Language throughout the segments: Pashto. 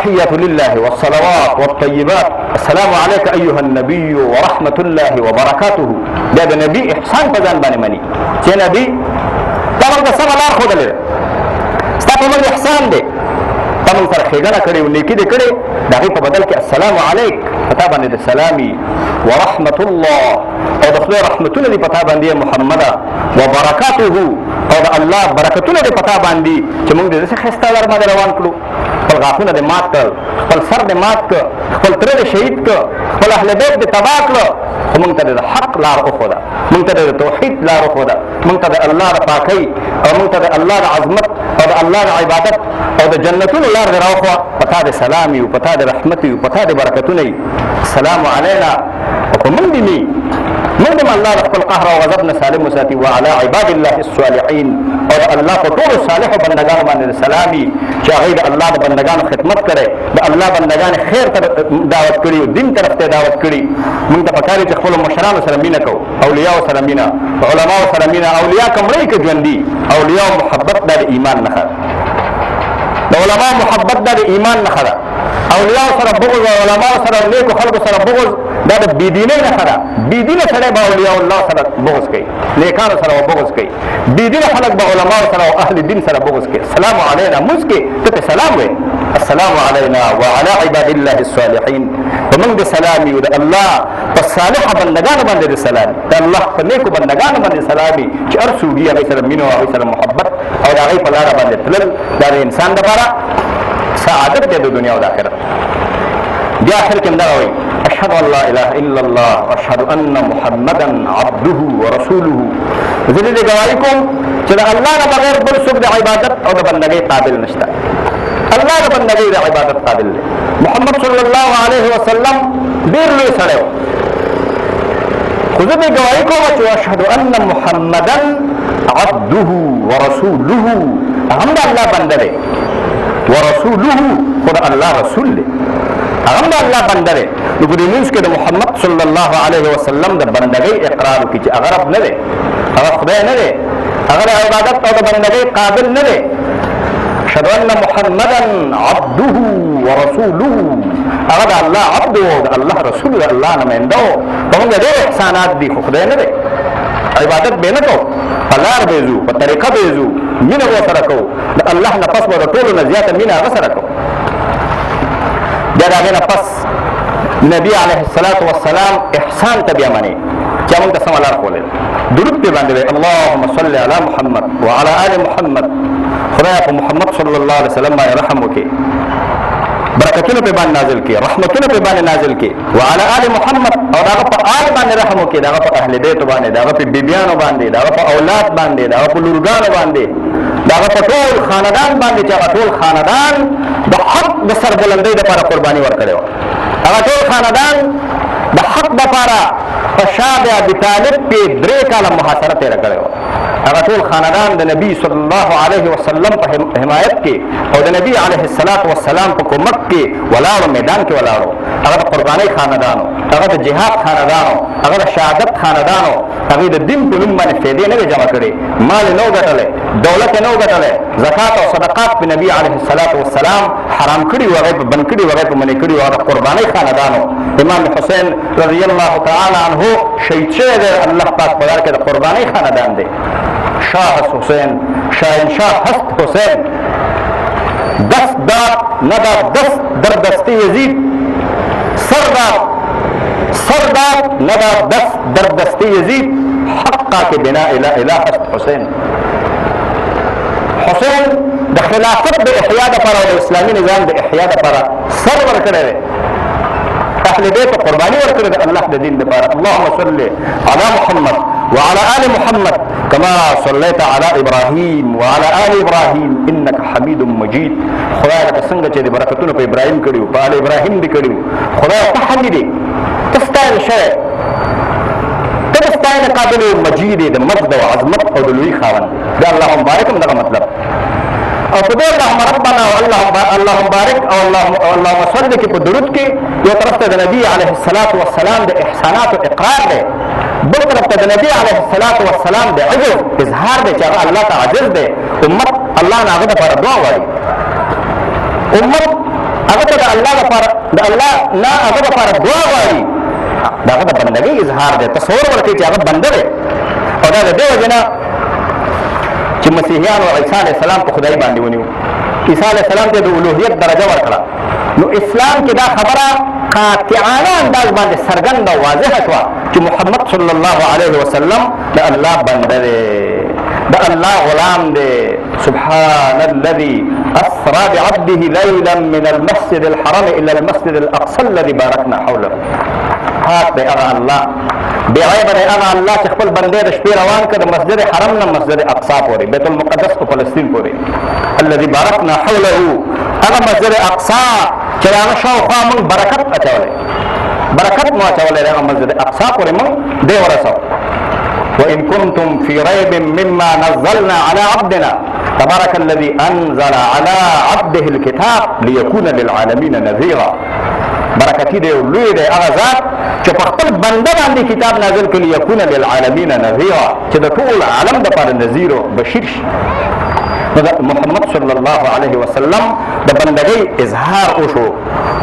التحيات لله والصلوات والطيبات السلام عليك أيها النبي ورحمة الله وبركاته. دا نبي إحسان فزان باني مني چې نبي تمام دا سم لار خود لري ستا په من احسان دی تمام سره ښېګڼه کړې او نیکي دې کړې د هغې په بدل کې السلام علیک پتا باندې د سلامي ورحمة الله او د خدای رحمتونه دي پتا باندې محمده وبرکاته او د الله برکتونه دي پتا باندې چې موږ دې داسې ښایسته لار باندې روان کړو. خپل غاښونه دې مات کړل، خپل سر دې مات کړ، خپل تره دې شهید کړ، خپل اهل بیت دې تباه کړه، خو موږ ته د حق لار وښوده، موږ ته د توحید لار وښوده، موږ ته د الله د پاکۍ او موږ ته د الله د عظمت او د الله د عبادت او د جنتونو لار دې راوښوه. په تا د سلام وي، په تا د رحمت وي، په تا د برکتونه وي. السلام علینا او په موږ دې نه موږ دې الله د خپل قهر او غضب نه سالم وساتي. وعلى عباد الله الصالحین او د الله په ټولو صالحو بندګانو باندې سلام وي چې هغوی د الله د بندګانو خدمت کړی، د الله بندګان خیر ته دعوت کړي او دین طرف ته دعوت کړي. موږ ته پکار دي چې خپلو مشرانو سره مینه کوو، اولیاو سره مینه، علماو سره مینه. اولیاء که مړی که ژوندي، اولیاو محبت دا د ایمان نښه ده. د علماو محبت دا د ایمان نښه ده. اولیاء سره بغض او علماء سره نیکو خلکو سره بغض دا د بېدینۍ نښه ده. بېدینه سړی به اولیاء الله سره بغض کوي، نیکانو سره به بغض کوي. بېدینه خلک به علماو سره او اهل دین سره بغض کوي. السلام علینا موږ کې ته پرې سلام وایې السلام علینا وعلى عباد الله الصالحین. په موږ د سلام وي د الله په صالحه بندګانو باندې د سلام د الله په نیکو بندګانو باندې سلام وي چې هر څوک یې هغوی سره مینه او هغوی سره محبت او د هغوی په لاره باندې تلل دا د انسان دپاره سعادت دی د دنیا او د آخرت. بیا آخر کې همدغه وایي اشهد ان لا اله الا الله واشهد ان محمدا عبده ورسوله. زه دې ګواهي کوم چې د الله نه بغیر بل څوک د عبادت او د بندګۍ قابل نشته. الله د بندګۍ د عبادت قابل دی. محمد صلی الله علیه وسلم ډېر لوی سړی و، خو زه دې ګواهي کوم چې اشهد ان محمدا عبده ورسوله. هغه هم د الله بنده دی، ورسوله خو د الله رسول دی، هغه هم د الله بنده دی. نو په دې لمونځ کې د محمد صلی الله علیه وسلم د بندګۍ اقرار وکړي چې هغه رب نه دی، هغه خدای نه دی، هغه د عبادت او د بندګۍ قابل نه دی. اشهد ان محمدا عبده ورسوله. هغه د الله عبد او د الله رسول د الله نماینده و. په موږ ډېر احسانات دي خو خدای نه دی. عبادت به نه کوو، په لار به ځو، په طریقه به ځو، مینه به ورسره کوو. د الله نه پس به د ټولو نه زیاته مینه هغه سره کوو. بیا د هغې نه پس نبي علیه الصلاة والسلام احسان ته بیا منې چې موږ ته سمه لار ښوولې ده. درود پرې باندې وایي اللهم صل علی محمد وعلى آل محمد. خدایه په محمد صلی الله علیه وسلم باندې رحم وکړي، برکتونه پرې باندې نازل کړي، رحمتونه پرې باندې نازل کړي. وعلى آل محمد او د هغه په آل باندې رحم وکړي، د هغه په اهل بیتو باندې، د هغه په بیبیانو باندې، د هغه په اولاد باندې، د هغه په لورګانو باندې، د هغه په ټول خاندان باندې چې هغه ټول خاندان د حق د سربلندۍ دپاره قرباني ورکړې وه. هغه ټول خاندان د حق دپاره په شا د ابي طالب کې 3 کاله محاصره تېره کړې وه. هغه ټول خاندان د نبي صلی الله علیه وسلم په حمایت کې او د نبي علیه الصلاة والسلام په کومک کې ولاړو، میدان کې ولاړو. هغه د قربانۍ خاندانو، هغه د جهاد خاندانو، هغه د شهادت خاندانو. هغې د دین په نوم باندې فیدې نه وې جمع کړې، مال یې نه و ګټلی، دولت یې نه و ګټلی، زکات او صدقات په نبي علیه الصلاة والسلام حرام کړي وو، هغې په بند کړي وو، هغې په منې کړي وو. هغه د قربانۍ خاندانو. امام حسین رضی الله تعالی عنه شهید شوی دی، الله پاک په لار کې د قربانۍ خاندان دی. شاه حسین، شاهنشاه هست حسین، دست داد نداد دست در دست یزید، سر داد نداد دست در دست یزید، حقا که بنا اله هست حسین. حسین د خلافت د احیا دپاره او د اسلامي نظام د احیا دپاره سر ورکړی دی، اهل بیت قرباني ورکړې ده الله د دین دپاره. اللهم صل علی محمد وعلى آل محمد كما صليت على إبراهيم وعلى آل إبراهيم إنك حميد مجيد. خدای لکه څنګه چې د برکتونو په ابراهیم کړي وو، په آل ابراهیم دې کړي وو. خدای ته حمید دی، ته ستایل شوی، ته د ستاینې قابل او مجید د مجد او عظمت او د لوی خاوند دی. دا اللهم بارک هم دغه مطلب. او په دې اللهم ربنا او اللهم بارک او اللهم صل کې په درود کې یو طرف ته د نبی علیه الصلاة والسلام د احساناتو اقرار دی، بل طرف ته د نبی علیه الصلاة والسلام د عجز اظهار دی چې هغه الله ته عاجز دی. امت الله نه هغه دپاره دعا غواړي، امت هغه ته د الله لپاره د الله نه هغه لپاره دعا غواړي دا هغه د بندګۍ اظهار دی تصور ورکړي چې هغه بنده دی او دا د دې وجه نه چې مسیحیانو عیسی علیه السلام په خدای باندې ونیو عیسی علیه السلام ته د الوهیت درجه ورکړه نو اسلام کې دا خبره قاطعانه انداز باندې څرګنده واضحه شوه چې محمد صلی الله علیه وسلم د الله بنده دی د الله غلام دی سبحان الذي اسرى بعبده ليلا من المسجد الحرام الى المسجد الاقصى الذي باركنا حوله پاک دی هغه الله بې عیبه دی هغه الله چې خپل بندې د شپې روان کړ د مسجد حرم نه مسجد اقصا پورې بیت المقدس په فلسطین پورې الذي باركنا حوله هغه مسجد اقصا چې هغه شاوخوا موږ برکت اچولی برکت مو اچولی هغه مسجد اقصا پورې موږ دی ورسو وإن كنتم في ريب مما نزلنا على عبدنا تبارك الذي أنزل على عبده الكتاب ليكون للعالمين نذيرا برکتی دی لوی دی هغه ذات چې په خپل بنده باندې کتاب نازل کړي ليكون للعالمین نذیرا چې د ټول عالم دپاره نذیر او بشیر شي محمد صلی الله علیه وسلم د بندګۍ اظهار وشو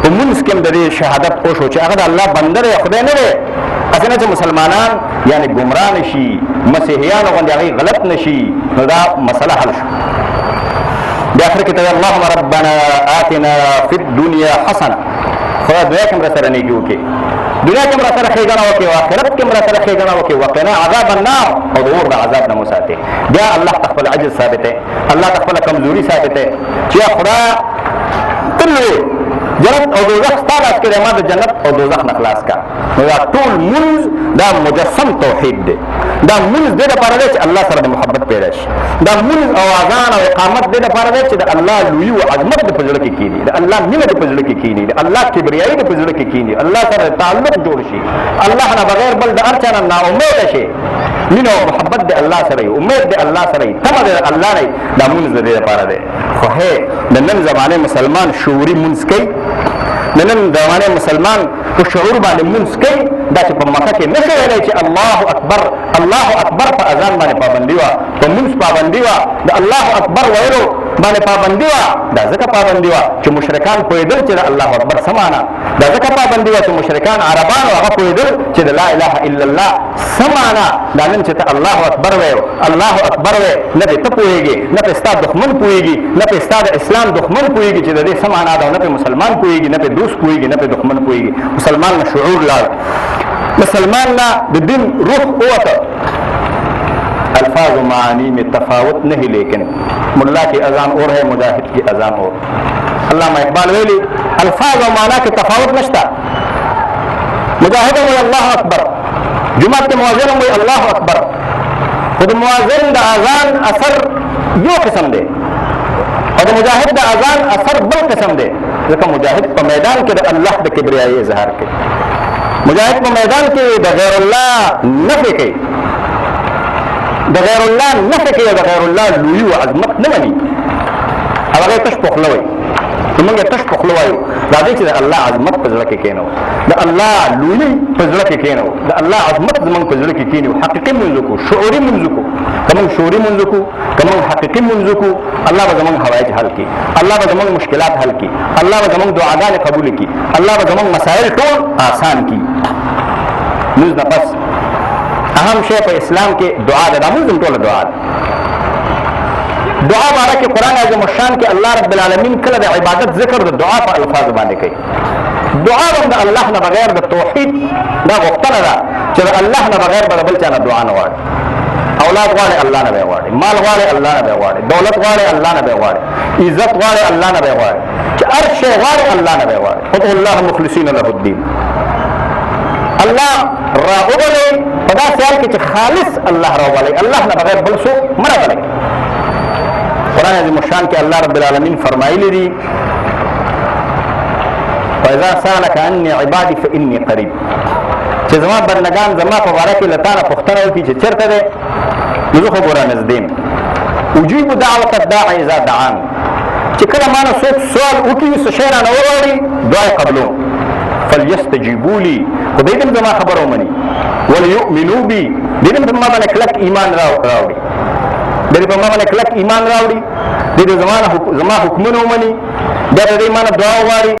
په منځ کې د دې شهادت وشو چې هغه د الله بنده دی خدای نه دی اسنه چې مسلمانان یعنی گمراه نشي مسیحیان باندې هغه غلط نشي نو دا مسله حل شو د اخر کې ته اللهم ربنا آتنا فی الدنيا حسنه خدای دنیا کې مرسته نه کیږي دنیا کې مرسته ښېګڼه وکړي او آخرت کې مرسته ښېګڼه وکړي وقنا عذاب النار او د اور د عذاب نه مساتي بیا الله خپل عجز ثابته الله خپل کمزوري ثابته چې خدای تل جنت او دوزخ ستاسو کې د ما د جنت او دوزخ نه خلاص کا دا ټول منځ دا مجسم توحید دی دا منځ د لپاره دی چې الله سره د محبت پیدا شي دا منځ او اذان او اقامت د لپاره دی چې د الله لوی او عظمت د پزړه کې کینی د الله مینه د پزړه کې کینی د الله کبریایي د پزړه کې کینی الله سره تعلق جوړ شي الله نه بغیر بل د ارچا نه امید شي مینه او محبت د الله سره امید د الله سره تمه د الله نه دا منځ د لپاره دی خو هه د نن زمانه مسلمان شعوري منځ کوي د نن زمانه مسلمان په شعور باندې منځ کوي دا چې په مکه کې نشي ویلی چې الله اکبر په اذان باندې پابندي وه په منځ پابندي وه د الله اکبر ویلو باندې پابندي وه دا ځکه پابندي وه چې مشرکان پوهېدل چې د الله اکبر څه معنا دا ځکه پابندي وه چې مشرکان عربانو هغه پوهېدل چې د لا اله الا الله څه معنا دا نن چې ته الله اکبر ویو الله اکبر وی نه پې ته پوهېږې نه پې ستا دښمن پوهېږي نه پې ستا د اسلام دښمن پوهېږي چې د دې څه معنا ده او نه پې مسلمان پوهېږي نه پې دوست پوهېږي نه پې دښمن پوهېږي مسلمان نه شعور لاړ مسلمان نه د دین روح ووته الفاظ و معانی میں تفاوت نہیں لیکن ملا کی اذان اور ہے مجاہد کی اذان اور علامہ اقبال ویلی الفاظ و معنی کے تفاوت نشتا مجاہد میں اللہ اکبر جمعہ کے مؤذن میں اللہ اکبر خود مؤذن دا اذان اثر یو قسم دے اور مجاہد دا اذان اثر بل قسم دے ځکه مجاهد په میدان کې د الله د کبریایي اظهار کوي مجاهد په میدان کې د غیر الله نفي کوي د غیر الله نفي کوي د غیر الله لوی او عظمت نه مني هغه تش په خوله وایي موږ تش په خوله وایو راځي چې د الله عظمت په زړه کې کېنو د الله لوی په زړه کې کېنو د الله عظمت زموږ په زړه کې کېنو حقیقي منځ کو شعوري منځ کو کوم شعوري منځ کو کوم حقیقي منځ کو الله به زموږ حوایج حل کړي الله به زموږ مشکلات حل کړي الله به زموږ دعاګانې قبول کړي الله به زموږ مسائل ټول آسان کړي موږ نه پس اهم شی په اسلام کې دعا ده موږ ټول دعا ده دعا باره کې قرآن عظیم الشان کې الله رب العالمین کله د عبادت ذکر د دعا په الفاظ باندې کوي دعا هم د الله نه بغیر د توحید دا غوښتنه ده چې د الله نه بغیر به بل چا نه دعا نه غواړي اولاد غواړي الله نه به غواړي مال غواړي الله نه به غواړي دولت غواړي الله نه به غواړي عزت غواړي الله نه به غواړي چې هر شی غواړي الله نه به غواړي ادعوا الله مخلصین له الدین الله راغلی په داسې حال کې چې خالص الله راغلی الله نه بغیر بل څوک مه راغلی قرآن عظیم الشان کې الله رب العالمین فرمایلی دي وإذا سألك عني عبادي فإني قريب چې زما بندگان زما په باره کې له تا نه پوښتنه وکړي چې چېرته دی نو زه خو ګوره نږدې یم اجیب دعوة الداع اذا دعان چې کله ما نه څوک سوال وکړي څه شی رانه وغواړي دعا یې قبلوم فلیستجیبوا لي خو دوی دې زما خبره ومني وليؤمنوا بي دوی دې په ما باندې کلک ایمان راوړي دوی په ما باندې کلک ایمان راوړي دوی دې زما حکمونه ومني بیا د دې ما نه دعا وغواړي